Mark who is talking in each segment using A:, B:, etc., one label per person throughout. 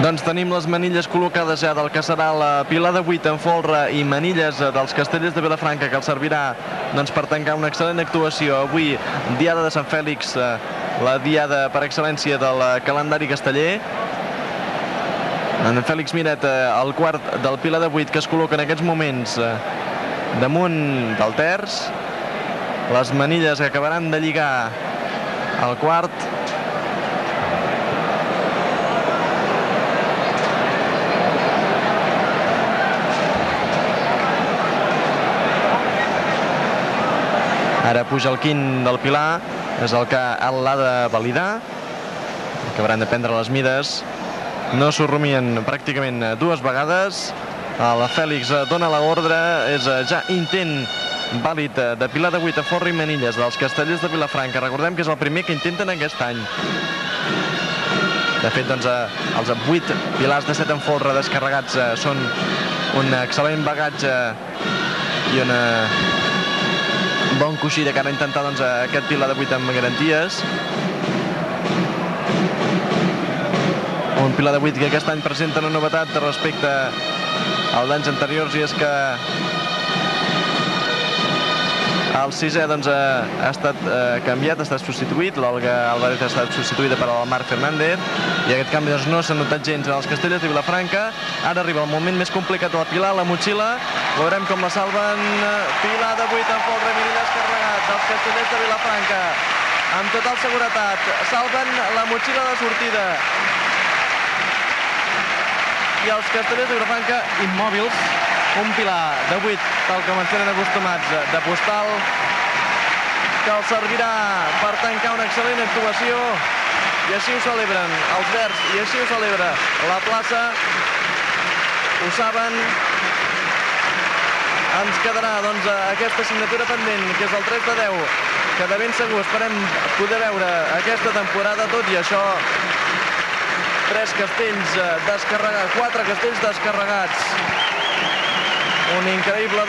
A: Doncs tenim les manilles col·locades ja del que serà la pila de 8 en folre i manilles dels Castellers de Vilafranca, que els servirà per tancar una excel·lent actuació. Avui, diada de Sant Fèlix, la diada per excel·lència del calendari casteller. En Fèlix Miret, el quart del pila de 8, que es col·loca en aquests moments damunt del terç. Les manilles que acabaran de lligar el quart. Ara puja el quint del pilar, és el que l'ha de validar. Acabaran de prendre les mides. No s'ho rumien pràcticament dues vegades. El Fèlix dona l'ordre, és ja intent vàlid de pilar de 8 a folre i manilles dels Castellers de Vilafranca. Recordem que és el primer que intenten aquest any. De fet, els 8 pilars de 7 en folre descarregats són un excel·lent bagatge i un bon coixí de cara a intentar aquest pilar de 8 amb garanties. Un pilar de 8 que aquest any presenta una novetat respecte als anys anteriors, i és que el sisè ha estat canviat, ha estat substituït. L'Olga Álvarez ha estat substituïda per el Marc Fernández, i aquest canvi no s'ha notat gens en els Castellers de Vilafranca. Ara arriba el moment més complicat de la pilar, la motxilla. Veurem com la salven. Pilar de 8 en folre i manilles carregat dels Castellers de Vilafranca. Amb total seguretat salven la motxilla de sortida. I els Castellers de Vilafranca immòbils. Un pilar de 8, tal com ens tenen acostumats, de postal, que els servirà per tancar una excel·lent actuació, i així ho celebren els verds, i així ho celebra la plaça. Ho saben. Ens quedarà aquesta assignatura pendent, que és el 3 de 10, que de ben segur esperem poder veure aquesta temporada. Tot i això, 3 castells descarregats, 4 castells descarregats. Un increïble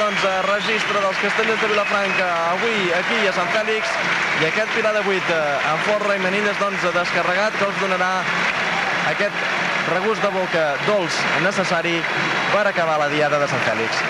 A: registre dels Castellers de Vilafranca avui aquí a Sant Fèlix, i aquest pilar de 8 en folre i manilles descarregat, que els donarà aquest regust de boca dolç necessari per acabar la diada de Sant Fèlix.